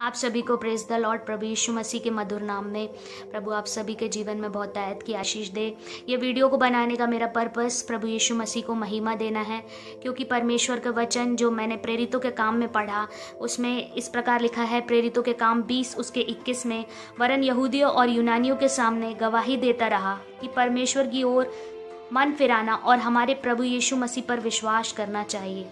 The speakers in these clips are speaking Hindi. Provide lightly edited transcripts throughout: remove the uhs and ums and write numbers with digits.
आप सभी को प्रेज द लॉर्ड प्रभु यीशु मसीह के मधुर नाम में प्रभु आप सभी के जीवन में बहुत आयत की आशीष दे। ये वीडियो को बनाने का मेरा पर्पस प्रभु यीशु मसीह को महिमा देना है, क्योंकि परमेश्वर का वचन जो मैंने प्रेरितों के काम में पढ़ा उसमें इस प्रकार लिखा है, प्रेरितों के काम 20 उसके 21 में, वरन यहूदियों और यूनानियों के सामने गवाही देता रहा कि परमेश्वर की ओर मन फिराना और हमारे प्रभु यीशु मसीह पर विश्वास करना चाहिए।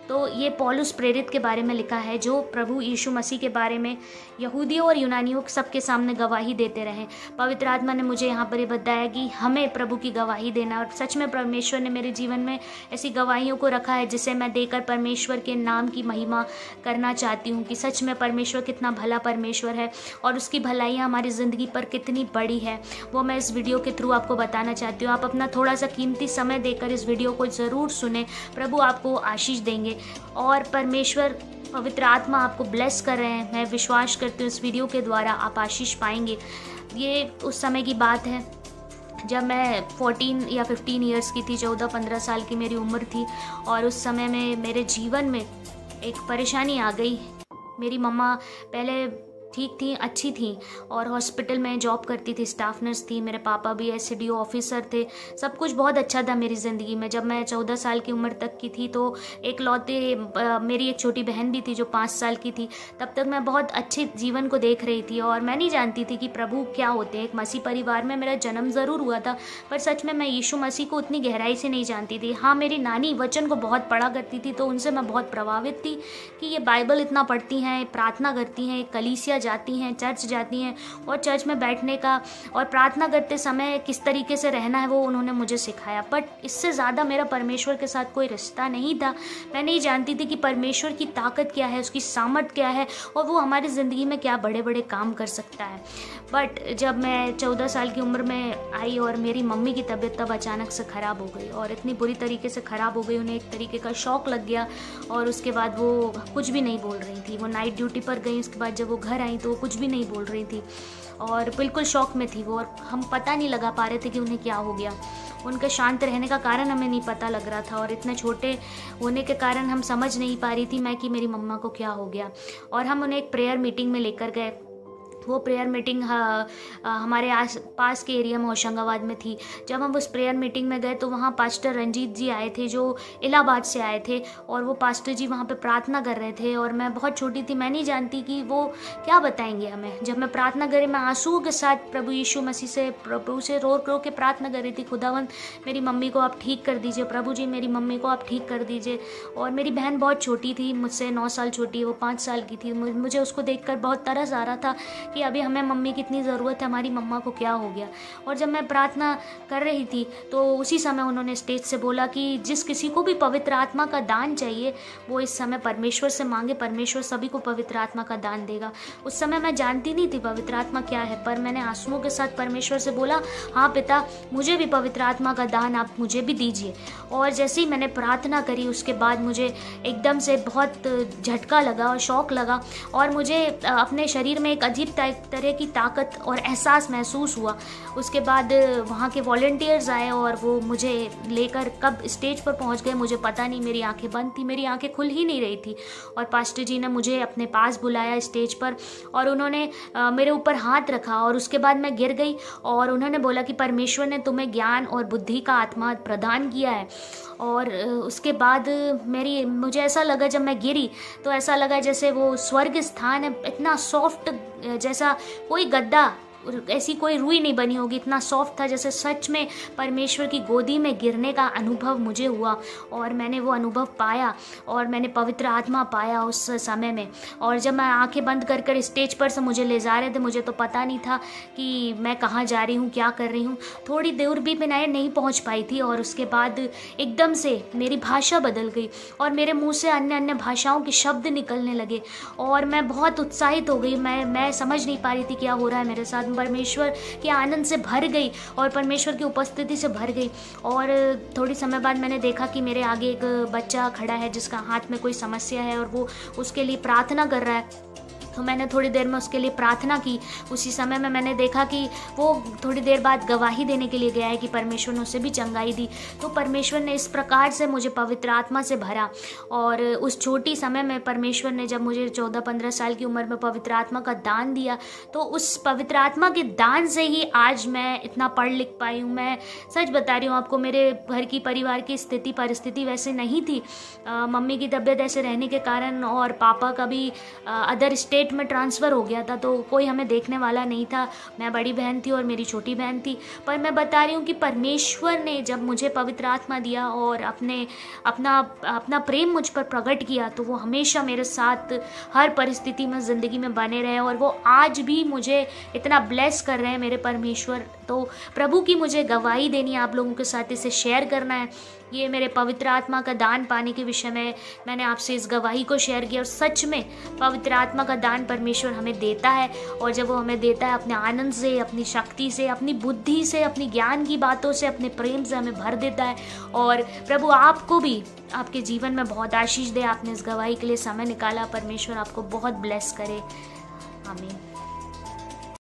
तो ये पौलुस प्रेरित के बारे में लिखा है, जो प्रभु यीशु मसीह के बारे में यहूदियों और यूनानियों सबके सामने गवाही देते रहे। पवित्र आत्मा ने मुझे यहाँ पर ये बताया कि हमें प्रभु की गवाही देना, और सच में परमेश्वर ने मेरे जीवन में ऐसी गवाहियों को रखा है जिसे मैं देकर परमेश्वर के नाम की महिमा करना चाहती हूँ कि सच में परमेश्वर कितना भला परमेश्वर है और उसकी भलाइयाँ हमारी ज़िंदगी पर कितनी बड़ी है, वो मैं इस वीडियो के थ्रू आपको बताना चाहती हूँ। आप अपना थोड़ा सा कीमती समय देकर इस वीडियो को ज़रूर सुने, प्रभु आपको आशीष देंगे और परमेश्वर पवित्र आत्मा आपको ब्लेस कर रहे हैं। मैं विश्वास करती हूँ इस वीडियो के द्वारा आप आशीष पाएंगे। ये उस समय की बात है जब मैं 14 या 15 ईयर्स की थी, 14-15 साल की मेरी उम्र थी, और उस समय में मेरे जीवन में एक परेशानी आ गई। मेरी मम्मा पहले ठीक थी, अच्छी थी और हॉस्पिटल में जॉब करती थी, स्टाफ नर्स थी। मेरे पापा भी एसडीओ ऑफिसर थे, सब कुछ बहुत अच्छा था मेरी ज़िंदगी में। जब मैं 14 साल की उम्र तक की थी तो एक लौते मेरी एक छोटी बहन भी थी जो 5 साल की थी। तब तक मैं बहुत अच्छे जीवन को देख रही थी और मैं नहीं जानती थी कि प्रभु क्या होते हैं। एक मसीह परिवार में मेरा जन्म ज़रूर हुआ था, पर सच में मैं यीशु मसीह को उतनी गहराई से नहीं जानती थी। हाँ, मेरी नानी वचन को बहुत पढ़ा करती थी, तो उनसे मैं बहुत प्रभावित थी कि ये बाइबल इतना पढ़ती हैं, प्रार्थना करती हैं, कलीसिया जाती हैं, चर्च जाती हैं, और चर्च में बैठने का और प्रार्थना करते समय किस तरीके से रहना है वो उन्होंने मुझे सिखाया। बट इससे ज़्यादा मेरा परमेश्वर के साथ कोई रिश्ता नहीं था। मैं नहीं जानती थी कि परमेश्वर की ताकत क्या है, उसकी सामर्थ क्या है और वो हमारी ज़िंदगी में क्या बड़े बड़े काम कर सकता है। बट जब मैं 14 साल की उम्र में आई और मेरी मम्मी की तबीयत तब अचानक से ख़राब हो गई, और इतनी बुरी तरीके से ख़राब हो गई, उन्हें एक तरीके का शौक लग गया और उसके बाद वो कुछ भी नहीं बोल रही थी। वो नाइट ड्यूटी पर गई, उसके बाद जब वो घर आई तो वो कुछ भी नहीं बोल रही थी और बिल्कुल शौक में थी वो, और हम पता नहीं लगा पा रहे थे कि उन्हें क्या हो गया। उनके शांत रहने का कारण हमें नहीं पता लग रहा था, और इतने छोटे होने के कारण हम समझ नहीं पा रही थी मैं कि मेरी मम्मा को क्या हो गया। और हम उन्हें एक प्रेयर मीटिंग में लेकर गए। वो प्रेयर मीटिंग हमारे आस पास के एरिया में होशंगाबाद में थी। जब हम उस प्रेयर मीटिंग में गए तो वहाँ पास्टर रंजीत जी आए थे जो इलाहाबाद से आए थे, और वो पास्टर जी वहाँ पे प्रार्थना कर रहे थे। और मैं बहुत छोटी थी, मैं नहीं जानती कि वो क्या बताएंगे हमें। जब मैं प्रार्थना करी, मैं आंसुओं के साथ प्रभु यीशु मसीह से, प्रभु से रो रो के प्रार्थना कर रही थी, खुदावंद मेरी मम्मी को आप ठीक कर दीजिए, प्रभु जी मेरी मम्मी को आप ठीक कर दीजिए। और मेरी बहन बहुत छोटी थी, मुझसे 9 साल छोटी है, वो 5 साल की थी। मुझे उसको देखकर बहुत तरस आ रहा था कि अभी हमें मम्मी की इतनी ज़रूरत है, हमारी मम्मा को क्या हो गया। और जब मैं प्रार्थना कर रही थी तो उसी समय उन्होंने स्टेज से बोला कि जिस किसी को भी पवित्र आत्मा का दान चाहिए वो इस समय परमेश्वर से मांगे, परमेश्वर सभी को पवित्र आत्मा का दान देगा। उस समय मैं जानती नहीं थी पवित्र आत्मा क्या है, पर मैंने आंसुओं के साथ परमेश्वर से बोला, हाँ पिता, मुझे भी पवित्र आत्मा का दान आप मुझे भी दीजिए। और जैसे ही मैंने प्रार्थना करी उसके बाद मुझे एकदम से बहुत झटका लगा और शौक लगा, और मुझे अपने शरीर में एक अजीब तरह की ताकत और एहसास महसूस हुआ। उसके बाद वहाँ के वॉलंटियर्स आए और वो मुझे लेकर कब स्टेज पर पहुँच गए मुझे पता नहीं। मेरी आंखें बंद थी, मेरी आंखें खुल ही नहीं रही थी, और पास्टर जी ने मुझे अपने पास बुलाया स्टेज पर, और उन्होंने मेरे ऊपर हाथ रखा। और उसके बाद मैं गिर गई, और उन्होंने बोला कि परमेश्वर ने तुम्हें ज्ञान और बुद्धि का आत्मा प्रदान किया है। और उसके बाद मुझे ऐसा लगा, जब मैं गिरी तो ऐसा लगा जैसे वो स्वर्ग स्थान है, इतना सॉफ्ट, जैसा कोई गद्दा, ऐसी कोई रुई नहीं बनी होगी, इतना सॉफ्ट था, जैसे सच में परमेश्वर की गोदी में गिरने का अनुभव मुझे हुआ। और मैंने वो अनुभव पाया और मैंने पवित्र आत्मा पाया उस समय में। और जब मैं आंखें बंद कर कर स्टेज पर से मुझे ले जा रहे थे, मुझे तो पता नहीं था कि मैं कहाँ जा रही हूँ, क्या कर रही हूँ। थोड़ी दूर भी मैं नहीं पहुँच पाई थी, और उसके बाद एकदम से मेरी भाषा बदल गई और मेरे मुँह से अन्य अन्य भाषाओं के शब्द निकलने लगे, और मैं बहुत उत्साहित हो गई। मैं समझ नहीं पा रही थी क्या हो रहा है मेरे साथ। परमेश्वर के आनंद से भर गई और परमेश्वर की उपस्थिति से भर गई। और थोड़ी समय बाद मैंने देखा कि मेरे आगे एक बच्चा खड़ा है जिसका हाथ में कोई समस्या है, और वो उसके लिए प्रार्थना कर रहा है। तो मैंने थोड़ी देर में उसके लिए प्रार्थना की। उसी समय में मैंने देखा कि वो थोड़ी देर बाद गवाही देने के लिए गया है कि परमेश्वर ने उसे भी चंगाई दी। तो परमेश्वर ने इस प्रकार से मुझे पवित्र आत्मा से भरा, और उस छोटी समय में परमेश्वर ने जब मुझे 14-15 साल की उम्र में पवित्र आत्मा का दान दिया, तो उस पवित्र आत्मा के दान से ही आज मैं इतना पढ़ लिख पाई हूँ। मैं सच बता रही हूँ आपको, मेरे घर की परिवार की परिस्थिति वैसे नहीं थी। मम्मी की तबीयत ऐसे रहने के कारण और पापा का भी अदर स्टेट में ट्रांसफ़र हो गया था, तो कोई हमें देखने वाला नहीं था। मैं बड़ी बहन थी और मेरी छोटी बहन थी। पर मैं बता रही हूँ कि परमेश्वर ने जब मुझे पवित्र आत्मा दिया और अपना प्रेम मुझ पर प्रकट किया, तो वो हमेशा मेरे साथ हर परिस्थिति में ज़िंदगी में बने रहे, और वो आज भी मुझे इतना ब्लेस कर रहे हैं मेरे परमेश्वर। तो प्रभु की मुझे गवाही देनी है, आप लोगों के साथ इसे शेयर करना है। ये मेरे पवित्र आत्मा का दान पाने के विषय में मैंने आपसे इस गवाही को शेयर किया। और सच में पवित्र आत्मा का दान परमेश्वर हमें देता है, और जब वो हमें देता है अपने आनंद से, अपनी शक्ति से, अपनी बुद्धि से, अपनी ज्ञान की बातों से, अपने प्रेम से हमें भर देता है। और प्रभु आपको भी आपके जीवन में बहुत आशीष दे। आपने इस गवाही के लिए समय निकाला। परमेश्वर आपको बहुत ब्लेस करे। आमीन।